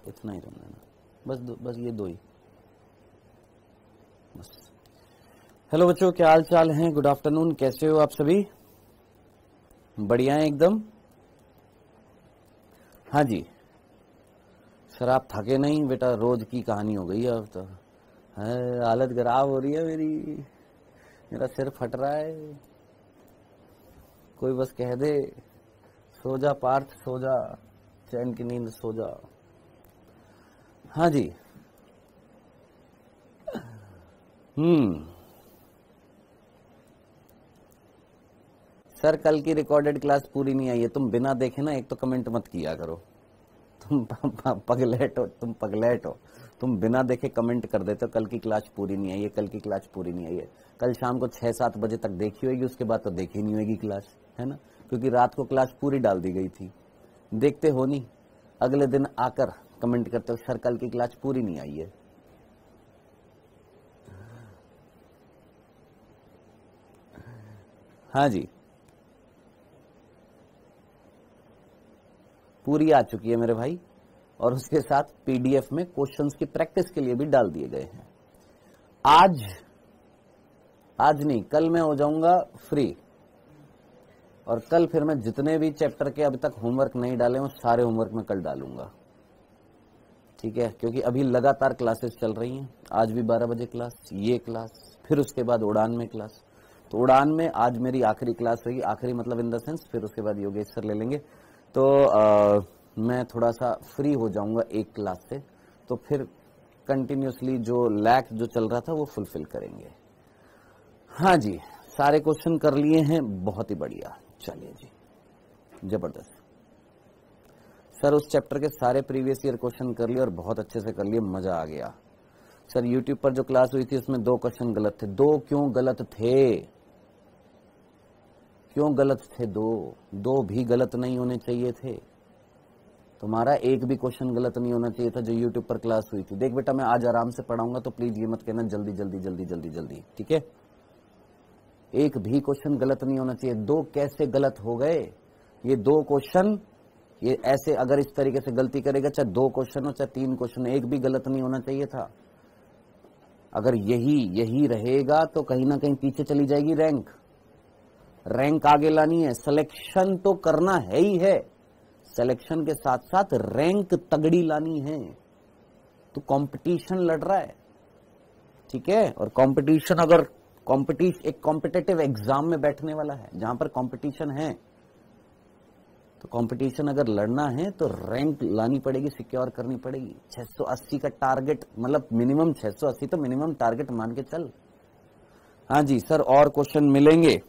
इतना ही सुन लेना, बस ये 2 ही बस। हेलो बच्चों, क्या हाल चाल है? गुड आफ्टरनून, कैसे हो आप सभी? बढ़िया है एकदम। हाँ जी सर, आप थके नहीं बेटा? रोज की कहानी हो गई है अब तो। है, हालत खराब हो रही है मेरी, मेरा सिर फट रहा है। कोई बस कह दे सो जा पार्थ, सो जा, चैन की नींद सो जा। हाँ जी। सर कल की रिकॉर्डेड क्लास पूरी नहीं आई है। तुम बिना देखे ना एक तो कमेंट मत किया करो। तुम पगलेट हो, तुम पगलेट हो। तुम बिना देखे कमेंट कर देते हो कल की क्लास पूरी नहीं आई है, कल की क्लास पूरी नहीं आई है। कल शाम को 6-7 बजे तक देखी होगी, उसके बाद तो देखी नहीं होगी क्लास, है ना? क्योंकि रात को क्लास पूरी डाल दी गई थी। देखते हो नहीं, अगले दिन आकर कमेंट करते हो सर कल की क्लास पूरी नहीं आई है। हाँ जी, पूरी आ चुकी है मेरे भाई, और उसके साथ पीडीएफ में क्वेश्चंस की प्रैक्टिस के लिए भी डाल दिए गए हैं। आज नहीं, कल मैं हो जाऊंगा फ्री, और कल फिर मैं जितने भी चैप्टर के अभी तक होमवर्क नहीं डाले हूं सारे होमवर्क मैं कल डालूंगा, ठीक है? क्योंकि अभी लगातार क्लासेस चल रही हैं। आज भी 12 बजे क्लास, ये क्लास, फिर उसके बाद उड़ान में क्लास। तो उड़ान में आज मेरी आखिरी क्लास होगी, आखिरी मतलब इन द सेंस फिर उसके बाद योगेश सर ले लेंगे। तो मैं थोड़ा सा फ्री हो जाऊंगा एक क्लास से, तो फिर कंटिन्यूसली जो लैक जो चल रहा था वो फुलफिल करेंगे। हाँ जी, सारे क्वेश्चन कर लिए हैं, बहुत ही बढ़िया। चलिए जी, जबरदस्त। सर उस चैप्टर के सारे प्रीवियस ईयर क्वेश्चन कर लिए और बहुत अच्छे से कर लिए, मजा आ गया। सर यूट्यूब पर जो क्लास हुई थी उसमें 2 क्वेश्चन गलत थे। 2 क्यों गलत थे? क्यों गलत थे? 2 भी गलत नहीं होने चाहिए थे। तुम्हारा एक भी क्वेश्चन गलत नहीं होना चाहिए था जो यूट्यूब पर क्लास हुई थी। देख बेटा, मैं आज आराम से पढ़ाऊंगा तो प्लीज ये मत कहना जल्दी जल्दी जल्दी जल्दी जल्दी, ठीक है? एक भी क्वेश्चन गलत नहीं होना चाहिए। 2 कैसे गलत हो गए? ये 2 क्वेश्चन, ये ऐसे अगर इस तरीके से गलती करेगा, चाहे 2 क्वेश्चन हो चाहे 3 क्वेश्चन, एक भी गलत नहीं होना चाहिए था। अगर यही रहेगा तो कहीं ना कहीं पीछे चली जाएगी रैंक आगे लानी है। सिलेक्शन तो करना है ही है, सिलेक्शन के साथ साथ रैंक तगड़ी लानी है। तो कंपटीशन लड़ रहा है, ठीक है? और कंपटीशन अगर एक कॉम्पिटिटिव एग्जाम में बैठने वाला है जहां पर कंपटीशन है, तो कंपटीशन अगर लड़ना है तो रैंक लानी पड़ेगी, सिक्योर करनी पड़ेगी। 680 का टारगेट, मतलब मिनिमम 680 तो मिनिमम टारगेट मान के चल। हाँ जी सर, और क्वेश्चन मिलेंगे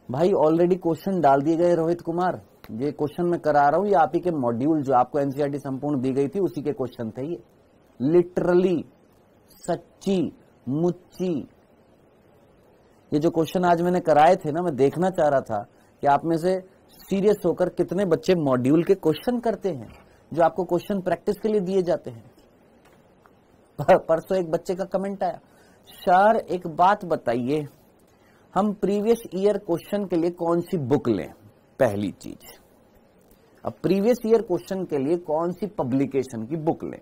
भाई? ऑलरेडी क्वेश्चन डाल दिए गए रोहित कुमार। ये क्वेश्चन मैं करा रहा हूं, ये आप ही के मॉड्यूल जो आपको एनसीईआरटी संपूर्ण दी गई थी उसी के क्वेश्चन थे ये। लिटरली, सच्ची मुच्ची, ये जो क्वेश्चन आज मैंने कराए थे ना, मैं देखना चाह रहा था कि आप में से सीरियस होकर कितने बच्चे मॉड्यूल के क्वेश्चन करते हैं जो आपको क्वेश्चन प्रैक्टिस के लिए दिए जाते हैं। परसों एक बच्चे का कमेंट आया, सर एक बात बताइए, हम प्रीवियस ईयर क्वेश्चन के लिए कौन सी बुक लें? पहली चीज, अब प्रीवियस ईयर क्वेश्चन के लिए कौन सी पब्लिकेशन की बुक लें?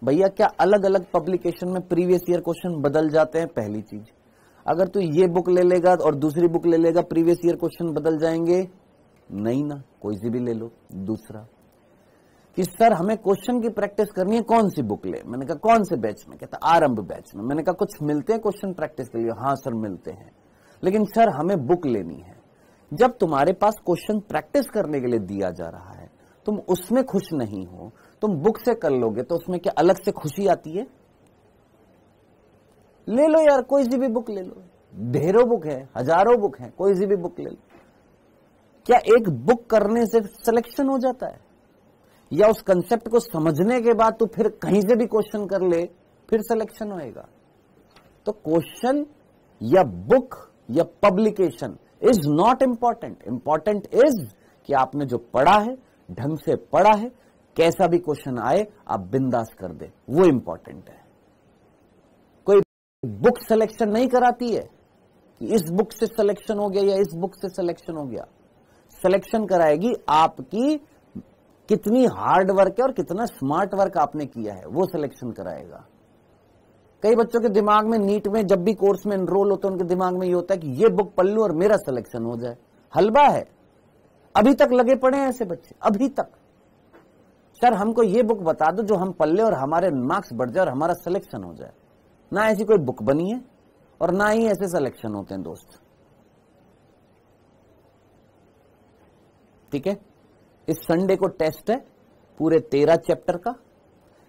भैया क्या अलग अलग पब्लिकेशन में प्रीवियस ईयर क्वेश्चन बदल जाते हैं? पहली चीज, अगर तू ये बुक ले लेगा और दूसरी बुक ले लेगा, प्रीवियस ईयर क्वेश्चन बदल जाएंगे? नहीं ना, कोई सी भी ले लो। दूसरा कि सर हमें क्वेश्चन की प्रैक्टिस करनी है, कौन सी बुक ले? मैंने कहा कौन से बैच में? कहता आरंभ बैच में। मैंने कहा कुछ मिलते हैं क्वेश्चन प्रैक्टिस के लिए? हाँ सर मिलते हैं, लेकिन सर हमें बुक लेनी है। जब तुम्हारे पास क्वेश्चन प्रैक्टिस करने के लिए दिया जा रहा है, तुम उसमें खुश नहीं हो, तुम बुक से कर लोगे तो उसमें क्या अलग से खुशी आती है? ले लो यार, कोई सी भी बुक ले लो, ढेरों बुक है, हजारों बुक है, कोई सी भी बुक ले लो। क्या एक बुक करने से सिलेक्शन हो जाता है? या उस कंसेप्ट को समझने के बाद तो फिर कहीं से भी क्वेश्चन कर ले फिर सिलेक्शन होएगा? तो क्वेश्चन या बुक या publication is not important. Important is कि आपने जो पढ़ा है ढंग से पढ़ा है, कैसा भी क्वेश्चन आए आप बिंदास कर दे, वो इंपॉर्टेंट है। कोई बुक सिलेक्शन नहीं कराती है कि इस बुक से सिलेक्शन हो गया या इस बुक से सिलेक्शन हो गया। सिलेक्शन कराएगी आपकी कितनी हार्ड वर्क है और कितना स्मार्ट वर्क आपने किया है वो सिलेक्शन कराएगा। कई बच्चों के दिमाग में नीट में जब भी कोर्स में एनरोल होते हैं उनके दिमाग में ये होता है कि ये बुक पढ़ लूं और मेरा सिलेक्शन हो जाए। हलवा है, अभी तक लगे पड़े हैं ऐसे बच्चे, अभी तक। सर हमको ये बुक बता दो जो हम पढ़ ले और हमारे मार्क्स बढ़ जाए और हमारा सिलेक्शन हो जाए। ना ऐसी कोई बुक बनी है और ना ही ऐसे सिलेक्शन होते हैं दोस्त। ठीक है, इस संडे को टेस्ट है पूरे 13 चैप्टर का।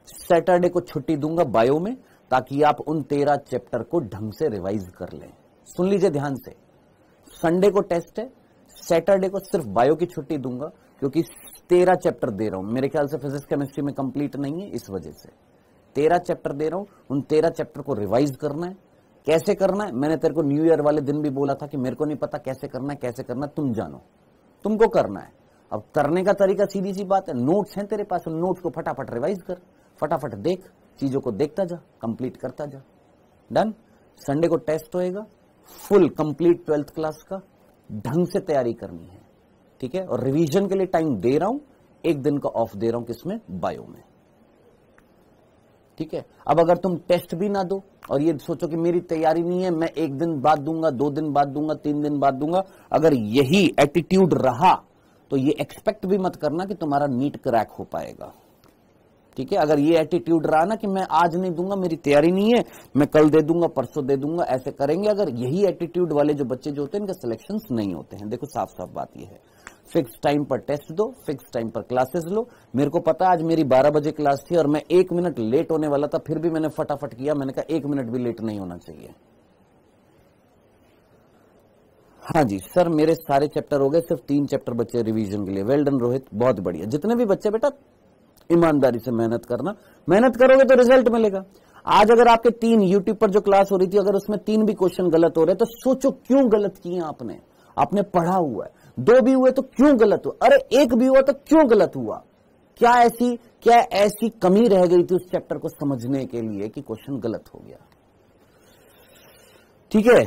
सैटरडे को छुट्टी दूंगा बायो में, ताकि आप उन 13 चैप्टर को ढंग से रिवाइज कर लें। सुन लीजिए ध्यान से, संडे को टेस्ट है, सैटरडे को सिर्फ बायो की छुट्टी दूंगा, क्योंकि 13 चैप्टर दे रहा हूं। मेरे ख्याल से फिजिक्स केमिस्ट्री में कंप्लीट नहीं है, इस वजह से 13 चैप्टर दे रहा हूं। उन 13 चैप्टर को रिवाइज करना है। कैसे करना है, मैंने तेरे को न्यू ईयर वाले दिन भी बोला था कि मेरे को नहीं पता कैसे करना है, कैसे करना है तुम जानो, तुमको करना है। अब करने का तरीका सीधी सी बात है, नोट्स हैं तेरे पास, नोट्स को फटाफट रिवाइज कर, फटाफट देख, चीजों को देखता जा, कंप्लीट करता जा। डन। संडे को टेस्ट होएगा, फुल कंप्लीट 12th क्लास का, ढंग से तैयारी करनी है। ठीक है, और रिवीजन के लिए टाइम दे रहा हूं, एक दिन का ऑफ दे रहा हूं, किसमें, बायो में। ठीक है, अब अगर तुम टेस्ट भी ना दो और ये सोचो कि मेरी तैयारी नहीं है, मैं एक दिन बाद दूंगा, 2 दिन बाद दूंगा, 3 दिन बाद दूंगा, अगर यही एटीट्यूड रहा तो ये एक्सपेक्ट भी मत करना कि तुम्हारा नीट क्रैक हो पाएगा। ठीक है, अगर ये एटीट्यूड रहा ना कि मैं आज नहीं दूंगा, मेरी तैयारी नहीं है, मैं कल दे दूंगा, परसों दे दूंगा, ऐसे करेंगे, अगर यही एटीट्यूड वाले जो बच्चे जो होते हैं इनके सिलेक्शंस नहीं होते हैं। देखो साफ साफ बात ये है, फिक्स टाइम पर टेस्ट दो, फिक्स टाइम पर क्लासेस लो। मेरे को पता आज मेरी 12 बजे क्लास थी और मैं 1 मिनट लेट होने वाला था, फिर भी मैंने फटाफट किया। मैंने कहा 1 मिनट भी लेट नहीं होना चाहिए। हाँ जी सर, मेरे सारे चैप्टर हो गए, सिर्फ 3 चैप्टर बचे रिवीजन के लिए। वेल डन रोहित, बहुत बढ़िया। जितने भी बच्चे बेटा ईमानदारी से मेहनत करना, मेहनत करोगे तो रिजल्ट मिलेगा। आज अगर आपके 3 यूट्यूब पर जो क्लास हो रही थी, अगर उसमें 3 भी क्वेश्चन गलत हो रहे तो सोचो क्यों गलत किए आपने। आपने पढ़ा हुआ है, 2 भी हुए तो क्यों गलत हुआ, अरे 1 भी हुआ तो क्यों गलत हुआ। क्या ऐसी कमी रह गई थी उस चैप्टर को समझने के लिए कि क्वेश्चन गलत हो गया। ठीक है,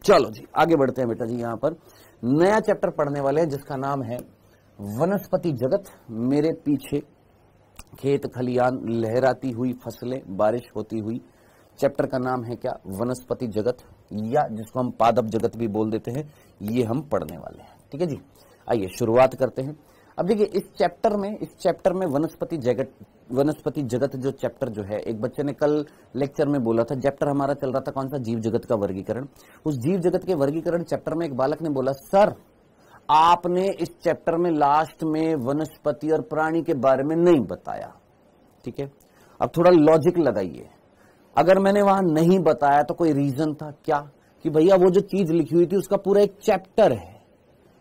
चलो जी आगे बढ़ते हैं बेटा जी। यहां पर नया चैप्टर पढ़ने वाले हैं जिसका नाम है वनस्पति जगत। मेरे पीछे खेत खलियान, लहराती हुई फसलें, बारिश होती हुई। चैप्टर का नाम है क्या, वनस्पति जगत, या जिसको हम पादप जगत भी बोल देते हैं। ये हम पढ़ने वाले हैं। ठीक है जी, आइए शुरुआत करते हैं। अब देखिए इस चैप्टर में वनस्पति जगत जो चैप्टर जो है, एक बच्चे ने कल लेक्चर में बोला था, चैप्टर हमारा चल रहा था कौन सा, जीव जगत का वर्गीकरण। उस जीव जगत के वर्गीकरण चैप्टर में एक बालक ने बोला, सर आपने इस चैप्टर में लास्ट में वनस्पति और प्राणी के बारे में नहीं बताया। ठीक है, अब थोड़ा लॉजिक लगाइए। अगर मैंने वहां नहीं बताया तो कोई रीजन था क्या, कि भैया वो जो चीज लिखी हुई थी उसका पूरा एक चैप्टर है,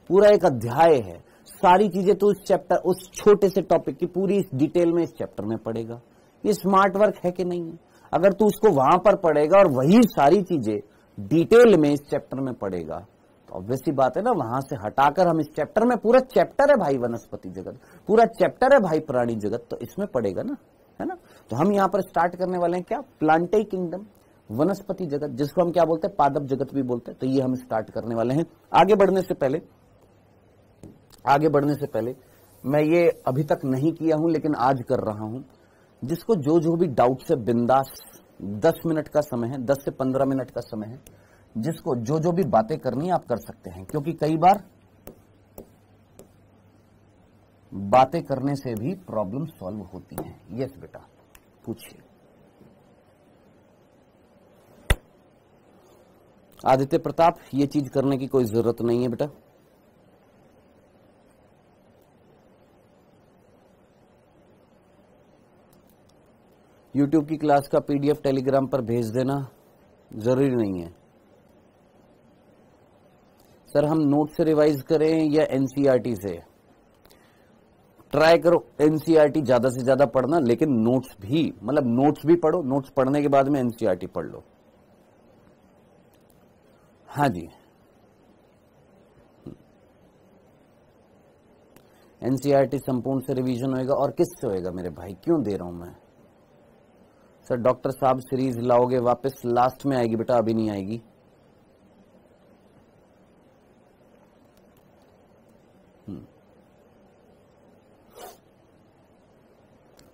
पूरा एक अध्याय है, सारी चीजें तो उस चैप्टर, उस छोटे से टॉपिक की पूरी इस डिटेल में इस चैप्टर में पढ़ेगा। ये स्मार्ट वर्क है कि नहीं है। अगर तू उसको वहां पर पढ़ेगा और वही सारी चीजें डिटेल में इस चैप्टर में पढ़ेगा तो ऑब्वियस सी बात है ना, वहां से हटाकर हम इस चैप्टर में, पूरा चैप्टर है भाई वनस्पति जगत, पूरा चैप्टर है भाई प्राणी जगत, तो इसमें पढ़ेगा ना, है ना। तो हम यहां पर स्टार्ट करने वाले हैं क्या, प्लांटाई किंगडम, वनस्पति जगत, जिसको हम क्या बोलते हैं, पादप जगत भी बोलते हैं। तो ये हम स्टार्ट करने वाले हैं। आगे बढ़ने से पहले मैं ये अभी तक नहीं किया हूं लेकिन आज कर रहा हूं। जिसको जो भी डाउट से बिंदास, 10 मिनट का समय है, 10 से 15 मिनट का समय है, जिसको जो भी बातें करनी है आप कर सकते हैं, क्योंकि कई बार बातें करने से भी प्रॉब्लम सॉल्व होती है। यस बेटा पूछिए। आदित्य प्रताप, ये चीज करने की कोई जरूरत नहीं है बेटा। YouTube की क्लास का PDF टेलीग्राम पर भेज देना, जरूरी नहीं है। सर हम नोट से रिवाइज करें या NCERT से? ट्राई करो NCERT ज्यादा से ज्यादा पढ़ना, लेकिन नोट्स भी, मतलब नोट्स भी पढ़ो, नोट्स पढ़ने के बाद में NCERT पढ़ लो। हाँ जी, NCERT संपूर्ण से रिवीजन होएगा। और किससे होएगा मेरे भाई, क्यों दे रहा हूं मैं। सर डॉक्टर साहब सीरीज लाओगे वापस, लास्ट में आएगी बेटा, अभी नहीं आएगी।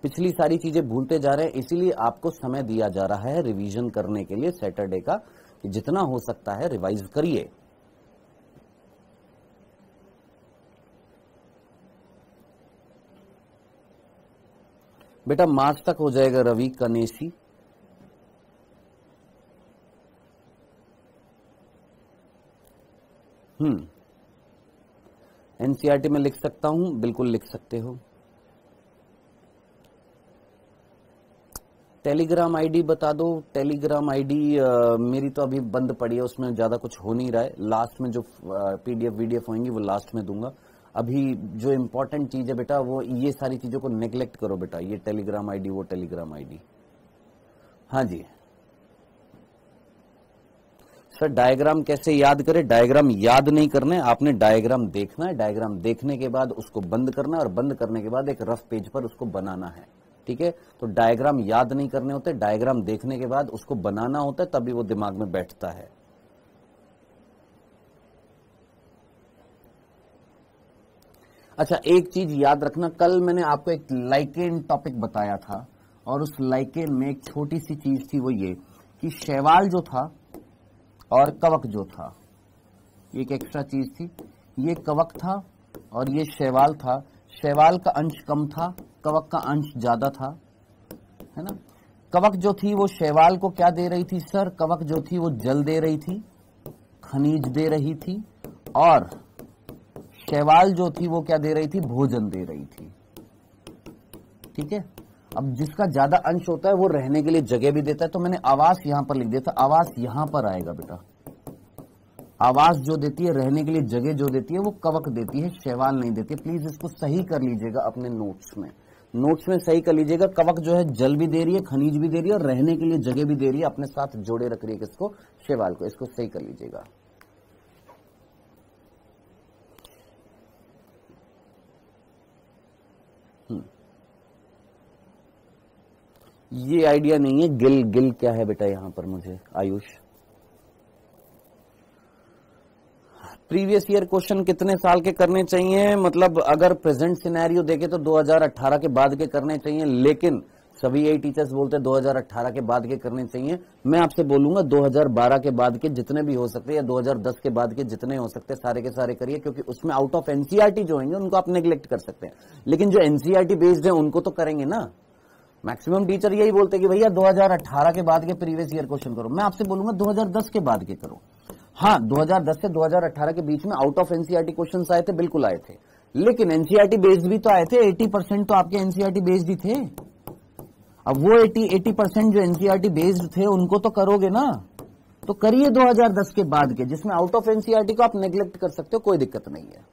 पिछली सारी चीजें भूलते जा रहे हैं, इसीलिए आपको समय दिया जा रहा है रिवीजन करने के लिए सैटरडे का, कि जितना हो सकता है रिवाइज करिए। बेटा मार्च तक हो जाएगा रवि कनेसी। एनसीईआरटी में लिख सकता हूं, बिल्कुल लिख सकते हो। टेलीग्राम आईडी बता दो। टेलीग्राम आईडी मेरी तो अभी बंद पड़ी है, उसमें ज्यादा कुछ हो नहीं रहा है। लास्ट में जो पीडीएफ वीडीएफ होंगी वो लास्ट में दूंगा। अभी जो इंपॉर्टेंट चीज है बेटा, वो ये सारी चीजों को नेग्लेक्ट करो बेटा, ये टेलीग्राम आईडी वो टेलीग्राम आईडी। हाँ जी सर, डायग्राम कैसे याद करें? डायग्राम याद नहीं करने, आपने डायग्राम देखना है। डायग्राम देखने के बाद उसको बंद करना है, और बंद करने के बाद एक रफ पेज पर उसको बनाना है। ठीक है, तो डायग्राम याद नहीं करने होते, डायग्राम देखने के बाद उसको बनाना होता है, तभी वो दिमाग में बैठता है। अच्छा, एक चीज याद रखना, कल मैंने आपको एक लाइकेन टॉपिक बताया था, और उस लाइकेन में एक छोटी सी चीज थी, वो ये कि शैवाल जो था और कवक जो था, एक एक्स्ट्रा चीज थी। ये कवक था और ये शैवाल था। शैवाल का अंश कम था, कवक का अंश ज्यादा था, है ना। कवक जो थी वो शैवाल को क्या दे रही थी सर? कवक जो थी वो जल दे रही थी, खनिज दे रही थी, और शैवाल जो थी वो क्या दे रही थी? भोजन दे रही थी। ठीक है, अब जिसका ज्यादा अंश होता है वो रहने के लिए जगह भी देता है। तो मैंने आवास यहां पर लिख दिया था, आवास यहां पर आएगा बेटा। आवास जो देती है, रहने के लिए जगह जो देती है, वो कवक देती है, शैवाल नहीं देती है। प्लीज इसको सही कर लीजिएगा अपने नोट्स में, नोट्स में सही कर लीजिएगा। कवक जो है जल भी दे रही है, खनिज भी दे रही है, और रहने के लिए जगह भी दे रही है, अपने साथ जोड़े रख रही है किसको? शैवाल को। इसको सही कर लीजिएगा। ये आइडिया नहीं है। गिल, गिल क्या है बेटा यहां पर? मुझे आयुष, प्रीवियस ईयर क्वेश्चन कितने साल के करने चाहिए? मतलब अगर प्रेजेंट सिनेरियो देखे तो 2018 के बाद के करने चाहिए, लेकिन सभी यही टीचर्स बोलते हैं 2018 के बाद के करने चाहिए। मैं आपसे बोलूंगा 2012 के बाद के जितने भी हो सकते हैं, या 2010 के बाद के जितने हो सकते हैं, सारे के सारे करिए, क्योंकि उसमें आउट ऑफ एनसीईआरटी जो होंगे उनको आप नेग्लेक्ट कर सकते हैं, लेकिन जो एनसीईआरटी बेस्ड है उनको तो करेंगे ना। मैक्सिमम टीचर यही बोलते हैं कि भैया 2018 के बाद के प्रीवियस ईयर क्वेश्चन करो। मैं आपसे बोलूंगा 2010 के बाद के करो। हाँ, 2010 से 2018 के बीच में आउट ऑफ एनसीईआरटी क्वेश्चंस आए थे, बिल्कुल आए थे, लेकिन एनसीईआरटी बेस्ड भी तो आए थे। 80% तो आपके एनसीईआरटी बेस्ड ही थे। अब वो 80% जो एनसीईआरटी बेस्ड थे उनको तो करोगे ना, तो करिए 2010 के बाद के, जिसमें आउट ऑफ एनसीईआरटी को आप नेग्लेक्ट कर सकते हो, कोई दिक्कत नहीं है।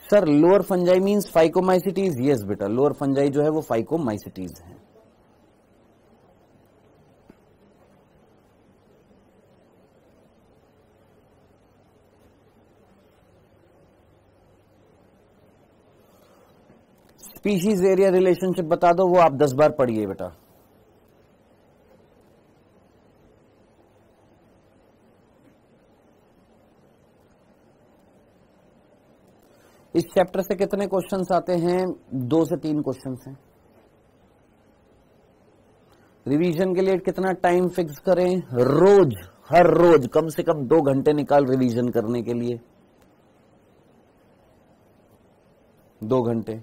Sir lower fungi means phycomycetes? Yes बेटा, लोअर फंजाई जो है वो फाइकोमाइसिटीज है। स्पीशीज एरिया रिलेशनशिप बता दो, वो आप 10 बार पढ़िए बेटा। इस चैप्टर से कितने क्वेश्चंस आते हैं? 2 से 3 क्वेश्चंस हैं। रिवीजन के लिए कितना टाइम फिक्स करें? रोज, हर रोज कम से कम 2 घंटे निकाल रिवीजन करने के लिए। 2 घंटे।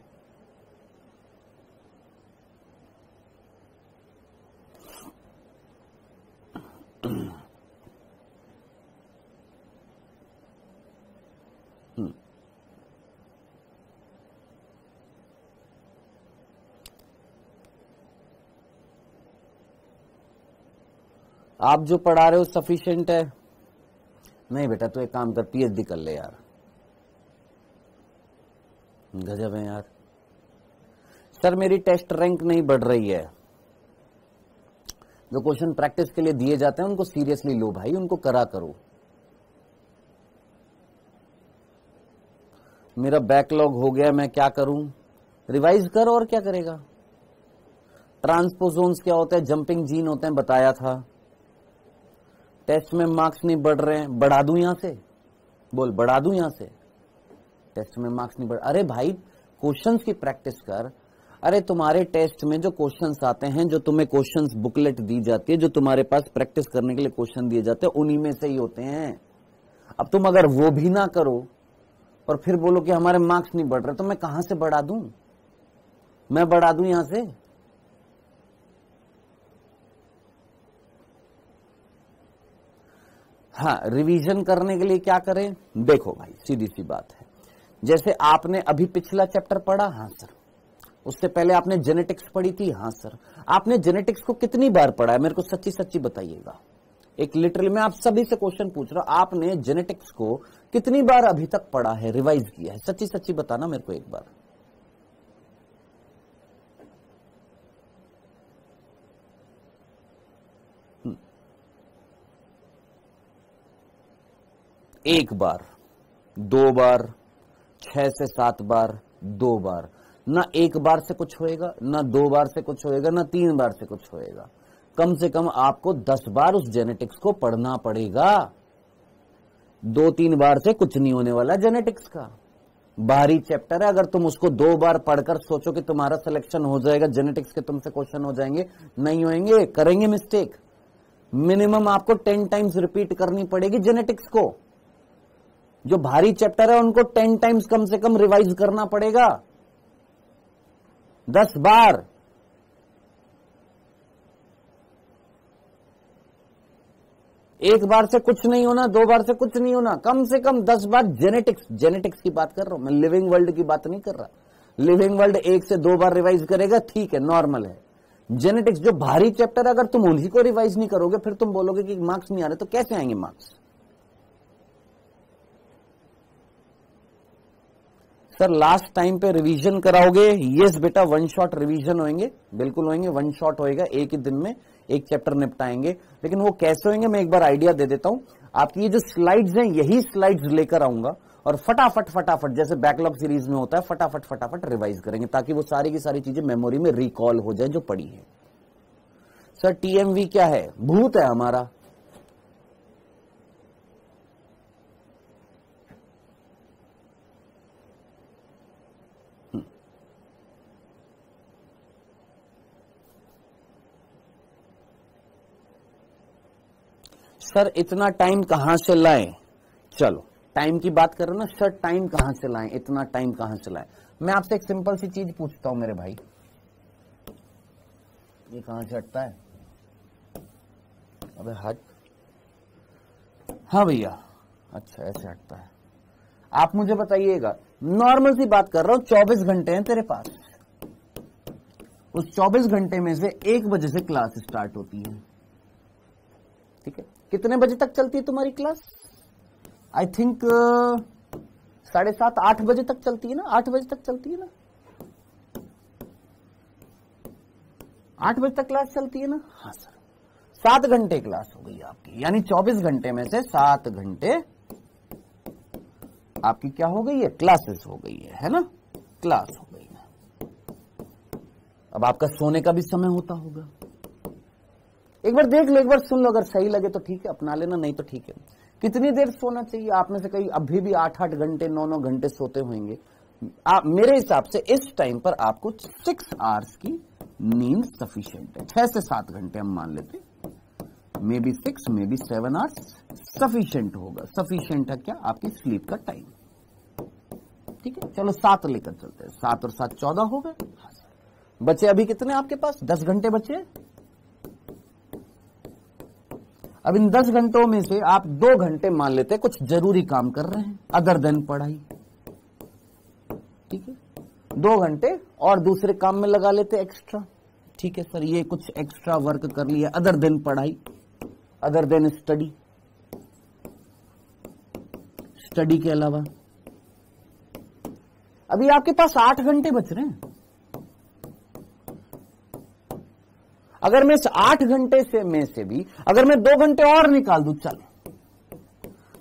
आप जो पढ़ा रहे हो सफिशिएंट है? नहीं बेटा, तो एक काम कर, पीएचडी कर ले यार। गजब है यार। सर मेरी टेस्ट रैंक नहीं बढ़ रही है। जो क्वेश्चन प्रैक्टिस के लिए दिए जाते हैं उनको सीरियसली लो भाई, उनको करा करो। मेरा बैकलॉग हो गया, मैं क्या करूं? रिवाइज कर, और क्या करेगा। ट्रांसपोजोन्स क्या होता है? जंपिंग जीन होते हैं, बताया था। टेस्ट में मार्क्स नहीं बढ़ रहे हैं, बढ़ा दूं यहां से, बोल बढ़ा दूं यहां से, टेस्ट में मार्क्स नहीं बढ़, अरे भाई क्वेश्चंस की प्रैक्टिस कर। अरे तुम्हारे टेस्ट में जो क्वेश्चंस आते हैं, जो तुम्हें क्वेश्चंस बुकलेट दी जाती है, जो तुम्हारे पास प्रैक्टिस करने के लिए क्वेश्चन दिए जाते हैं, उन्हीं में से ही होते हैं। अब तुम अगर वो भी ना करो और फिर बोलो कि हमारे मार्क्स नहीं बढ़ रहे, तो मैं कहां से बढ़ा दूं, मैं बढ़ा दूं यहां से? हाँ, रिवीजन करने के लिए क्या करें? देखो भाई सीधी सी बात है, जैसे आपने अभी पिछला चैप्टर पढ़ा, हाँ सर। उससे पहले आपने जेनेटिक्स पढ़ी थी, हाँ सर। आपने जेनेटिक्स को कितनी बार पढ़ा है, मेरे को सच्ची सच्ची बताइएगा। एक लिटरली मैं आप सभी से क्वेश्चन पूछ रहा हूं, आपने जेनेटिक्स को कितनी बार अभी तक पढ़ा है, रिवाइज किया है? सच्ची सच्ची बताना मेरे को एक बार। एक बार, 2 बार, 6 से 7 बार, 2 बार। ना एक बार से कुछ होएगा, ना 2 बार से कुछ होएगा, ना 3 बार से कुछ होएगा। कम से कम आपको 10 बार उस जेनेटिक्स को पढ़ना पड़ेगा। 2-3 बार से कुछ नहीं होने वाला जेनेटिक्स का। बाहरी चैप्टर है, अगर तुम उसको 2 बार पढ़कर सोचो कि तुम्हारा सिलेक्शन हो जाएगा, जेनेटिक्स के तुमसे क्वेश्चन हो जाएंगे, नहीं होंगे, करेंगे मिस्टेक। मिनिमम आपको 10 टाइम्स रिपीट करनी पड़ेगी जेनेटिक्स को। जो भारी चैप्टर है उनको 10 टाइम्स कम से कम रिवाइज करना पड़ेगा, 10 बार। एक बार से कुछ नहीं होना, 2 बार से कुछ नहीं होना, कम से कम 10 बार जेनेटिक्स की बात कर रहा हूं मैं, लिविंग वर्ल्ड की बात नहीं कर रहा। लिविंग वर्ल्ड 1 से 2 बार रिवाइज करेगा, ठीक है, नॉर्मल है। जेनेटिक्स जो भारी चैप्टर, अगर तुम उन्हीं को रिवाइज नहीं करोगे, फिर तुम बोलोगे कि मार्क्स नहीं आ रहे, तो कैसे आएंगे मार्क्स? सर लास्ट टाइम पे रिवीजन कराओगे? यस बेटा, 1 शॉट रिवीजन होंगे, बिल्कुल होंगे, 1 शॉट होएगा, एक ही दिन में एक चैप्टर निपटाएंगे। लेकिन वो कैसे होंगे मैं एक बार आइडिया दे देता हूं। आपकी ये जो स्लाइड्स हैं, यही स्लाइड्स लेकर आऊंगा और फटाफट जैसे बैकलॉग सीरीज में होता है, फटाफट रिवाइज करेंगे, ताकि वो सारी की सारी चीजें मेमोरी में रिकॉल हो जाए जो पड़ी है। सर टीएमवी क्या है? भूत है हमारा। सर इतना टाइम कहां से लाएं? चलो टाइम की बात करो ना सर, टाइम कहां से लाएं, इतना टाइम कहां से लाएं? मैं आपसे एक सिंपल सी चीज पूछता हूं मेरे भाई, ये कहां से हटता है? अबे हट। हाँ भैया, अच्छा ऐसे हटता है। आप मुझे बताइएगा, नॉर्मल सी बात कर रहा हूं, 24 घंटे हैं तेरे पास। उस 24 घंटे में से 1 बजे से क्लास स्टार्ट होती है, ठीक है? कितने बजे तक चलती है तुम्हारी क्लास? आई थिंक 7:30 8 बजे तक चलती है ना, 8 बजे तक चलती है ना, 8 बजे तक क्लास चलती है ना? हाँ सर, 7 घंटे क्लास हो गई आपकी, यानी 24 घंटे में से 7 घंटे आपकी क्या हो गई है? क्लासेस हो गई है ना? क्लास हो गई है। अब आपका सोने का भी समय होता होगा, एक बार देख लो, एक बार सुन लो, अगर सही लगे तो ठीक है अपना लेना, नहीं तो ठीक है। कितनी देर सोना चाहिए? आप में से कई अभी भी 8-8 घंटे 9-9 घंटे सोते होंगे। मेरे हिसाब से इस टाइम पर आपको 6 आवर्स की नींद सफिशिएंट है। 6 से 7 घंटे हम मान लेते, may be 6 may be 7 hours sufficient होगा। सफिशिएंट है क्या? आपकी स्लीप का टाइम, ठीक है? चलो 7 लेकर चलते हैं, 7 और 7 14 हो गए। बचे अभी कितने आपके पास? 10 घंटे बचे। अब इन 10 घंटों में से आप 2 घंटे मान लेते हैं कुछ जरूरी काम कर रहे हैं, अदर देन पढ़ाई, ठीक है? 2 घंटे और दूसरे काम में लगा लेते एक्स्ट्रा, ठीक है सर? ये कुछ एक्स्ट्रा वर्क कर लिया, अदर देन पढ़ाई, अदर देन स्टडी, स्टडी के अलावा। अभी आपके पास 8 घंटे बच रहे हैं। अगर मैं इस 8 घंटे से में से भी अगर मैं 2 घंटे और निकाल दूं, चल,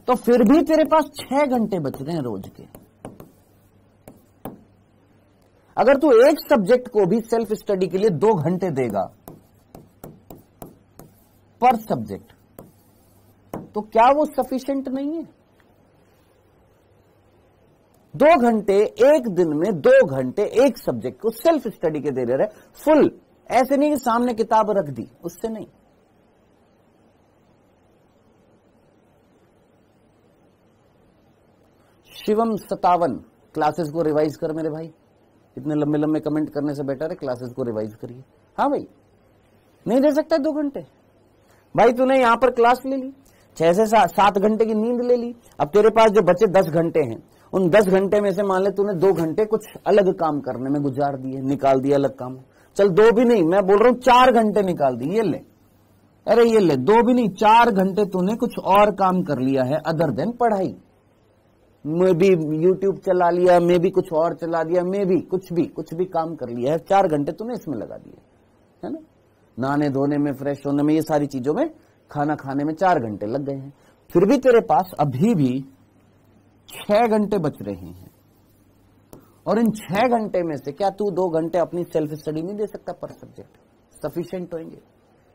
तो फिर भी तेरे पास 6 घंटे बच रहे हैं रोज के। अगर तू एक सब्जेक्ट को भी सेल्फ स्टडी के लिए 2 घंटे देगा पर सब्जेक्ट, तो क्या वो सफिशिएंट नहीं है? 2 घंटे एक दिन में 2 घंटे एक सब्जेक्ट को सेल्फ स्टडी के दे रहे फुल, ऐसे नहीं कि सामने किताब रख दी, उससे नहीं। शिवम 57, क्लासेस को रिवाइज कर मेरे भाई, इतने लंबे लंबे कमेंट करने से बेटर है क्लासेस को रिवाइज करिए। हाँ भाई, नहीं दे सकता 2 घंटे भाई, तूने यहां पर क्लास ले ली, 6 से 7 घंटे की नींद ले ली, अब तेरे पास जो बचे 10 घंटे हैं, उन 10 घंटे में से मान ले तूने 2 घंटे कुछ अलग काम करने में गुजार दिए, निकाल दिया अलग काम। चल 2 भी नहीं, मैं बोल रहा हूं 4 घंटे निकाल दिए, ये ले, अरे ये ले, 2 भी नहीं 4 घंटे तूने कुछ और काम कर लिया है अदर देन पढ़ाई। मैं भी यूट्यूब चला लिया, मैं भी कुछ और चला दिया, मैं भी कुछ भी काम कर लिया है, 4 घंटे तूने इसमें लगा दिए, है ना, नहाने धोने में, फ्रेश होने में, ये सारी चीजों में, खाना खाने में 4 घंटे लग गए हैं। फिर भी तेरे पास अभी भी 6 घंटे बच रहे हैं, और इन 6 घंटे में से क्या तू 2 घंटे अपनी सेल्फ स्टडी नहीं दे सकता पर सब्जेक्ट? सफिशिएंट होंगे।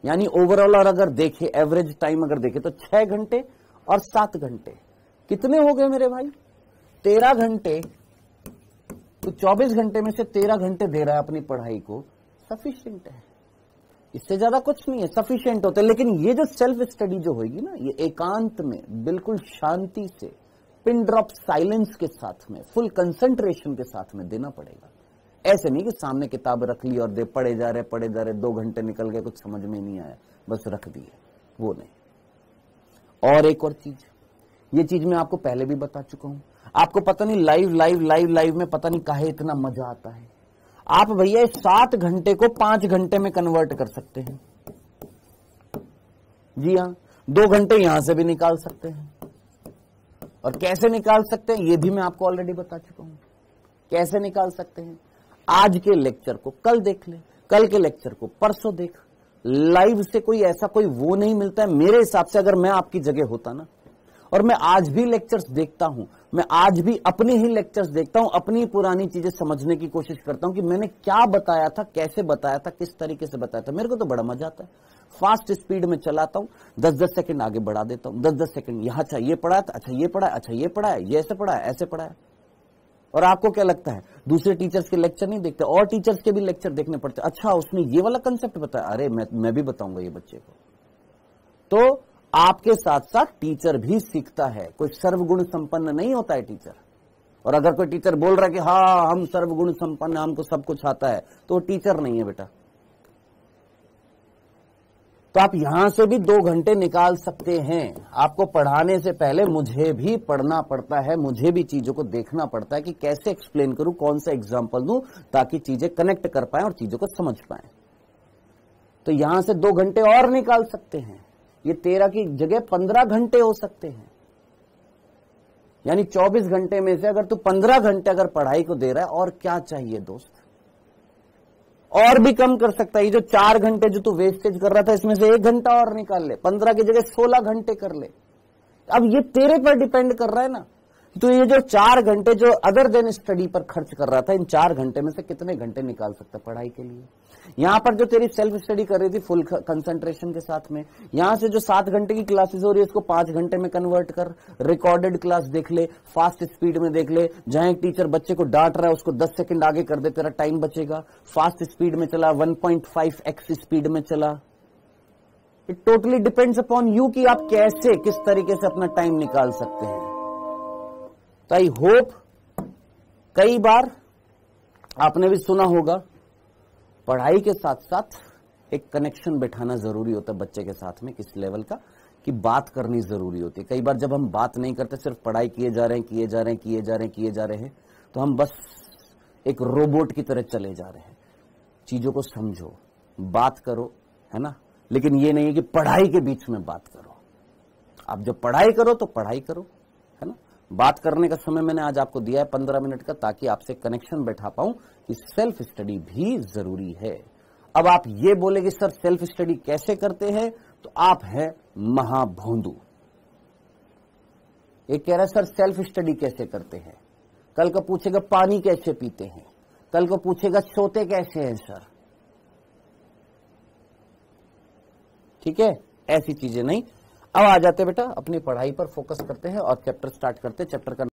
यानी ओवरऑल और अगर देखे एवरेज टाइम अगर देखे तो 6 घंटे और 7 घंटे कितने हो गए मेरे भाई? 13 घंटे। तो 24 घंटे में से 13 घंटे दे रहा है अपनी पढ़ाई को, सफिशिएंट है, इससे ज्यादा कुछ नहीं है, सफिशिएंट होता है। लेकिन ये जो सेल्फ स्टडी जो होगी ना, ये एकांत में बिल्कुल शांति से, पिन ड्रॉप साइलेंस के साथ में, फुल कंसंट्रेशन के साथ में देना पड़ेगा। ऐसे नहीं कि सामने किताब रख ली और पढ़े जा रहे 2 घंटे निकल गए, कुछ समझ में नहीं आया, बस रख दिए, वो नहीं। और एक और चीज, ये चीज मैं आपको पहले भी बता चुका हूं, आपको पता नहीं लाइव में पता नहीं काहे इतना मजा आता है। आप भैया 7 घंटे को 5 घंटे में कन्वर्ट कर सकते हैं। जी हाँ, 2 घंटे यहां से भी निकाल सकते हैं, और कैसे निकाल सकते हैं ये भी मैं आपको ऑलरेडी बता चुका हूं। कैसे निकाल सकते हैं? आज के लेक्चर को कल देख ले, कल के लेक्चर को परसों देख। लाइव से कोई ऐसा कोई वो नहीं मिलता है मेरे हिसाब से। अगर मैं आपकी जगह होता ना, और मैं आज भी लेक्चर्स देखता हूं, मैं आज भी अपने ही लेक्चर्स देखता हूं, अपनी पुरानी चीजें समझने की कोशिश करता हूं कि मैंने क्या बताया था, कैसे बताया था, किस तरीके से बताया था। मेरे को तो बड़ा मजा आता है, फास्ट स्पीड में चलाता हूं, 10-10 सेकंड आगे बढ़ा देता हूं, 10-10 सेकंड यहां, अच्छा ये पढ़ा था, अच्छा ये पढ़ा, अच्छा ये पढ़ा है, ये ऐसे पढ़ा है, ऐसे पढ़ा है। और आपको क्या लगता है दूसरे टीचर्स के लेक्चर नहीं देखते? और टीचर्स के भी लेक्चर देखने पड़ते। अच्छा उसने ये वाला कंसेप्ट बताया, अरे मैं भी बताऊंगा ये बच्चे को। तो आपके साथ साथ टीचर भी सीखता है, कोई सर्वगुण संपन्न नहीं होता है टीचर। और अगर कोई टीचर बोल रहा है कि हाँ हम सर्वगुण संपन्न, हमको सब कुछ आता है, तो वो टीचर नहीं है बेटा। तो आप यहां से भी 2 घंटे निकाल सकते हैं। आपको पढ़ाने से पहले मुझे भी पढ़ना पड़ता है, मुझे भी चीजों को देखना पड़ता है कि कैसे एक्सप्लेन करूं, कौन सा एग्जाम्पल दूं, ताकि चीजें कनेक्ट कर पाए और चीजों को समझ पाए। तो यहां से 2 घंटे और निकाल सकते हैं, ये 13 की जगह 15 घंटे हो सकते हैं। यानी 24 घंटे में से अगर तू 15 घंटे अगर पढ़ाई को दे रहा है, और क्या चाहिए दोस्त? और भी कम कर सकता है। ये जो 4 घंटे जो तू वेस्टेज कर रहा था, इसमें से 1 घंटा और निकाल ले, 15 की जगह 16 घंटे कर ले। अब ये तेरे पर डिपेंड कर रहा है ना। तो ये जो 4 घंटे जो अदर देन स्टडी पर खर्च कर रहा था, इन 4 घंटे में से कितने घंटे निकाल सकता पढ़ाई के लिए? यहां पर जो तेरी सेल्फ स्टडी कर रही थी फुल कंसंट्रेशन के साथ में, यहां से जो 7 घंटे की क्लासेस हो रही है इसको 5 घंटे में कन्वर्ट कर, रिकॉर्डेड क्लास देख ले, फास्ट स्पीड में देख ले। जहां एक टीचर बच्चे को डांट रहा है उसको 10 सेकंड आगे कर दे, तेरा टाइम बचेगा। फास्ट स्पीड में चला, 1.5x स्पीड में चला। It totally depends upon you कि आप कैसे, किस तरीके से अपना टाइम निकाल सकते हैं। तो आई होप, कई बार आपने भी सुना होगा, पढ़ाई के साथ साथ एक कनेक्शन बैठाना जरूरी होता है बच्चे के साथ में, किस लेवल का, कि बात करनी जरूरी होती है। कई बार जब हम बात नहीं करते, सिर्फ पढ़ाई किए जा रहे हैं, तो हम बस एक रोबोट की तरह चले जा रहे हैं। चीजों को समझो, बात करो, है ना। लेकिन ये नहीं है कि पढ़ाई के बीच में बात करो। आप जब पढ़ाई करो तो पढ़ाई करो, है ना। बात करने का समय मैंने आज आपको दिया है 15 मिनट का, ताकि आपसे कनेक्शन बैठा पाऊं कि सेल्फ स्टडी भी जरूरी है। अब आप ये बोले कि सर सेल्फ स्टडी कैसे करते हैं, तो आप है महाभोंदू। एक कह रहा है सर सेल्फ स्टडी कैसे करते हैं, कल को पूछेगा पानी कैसे पीते हैं, कल को पूछेगा सोते कैसे हैं सर। ठीक है, ऐसी चीजें नहीं। अब आ जाते बेटा अपनी पढ़ाई पर फोकस करते हैं और चैप्टर स्टार्ट करते हैं। चैप्टर का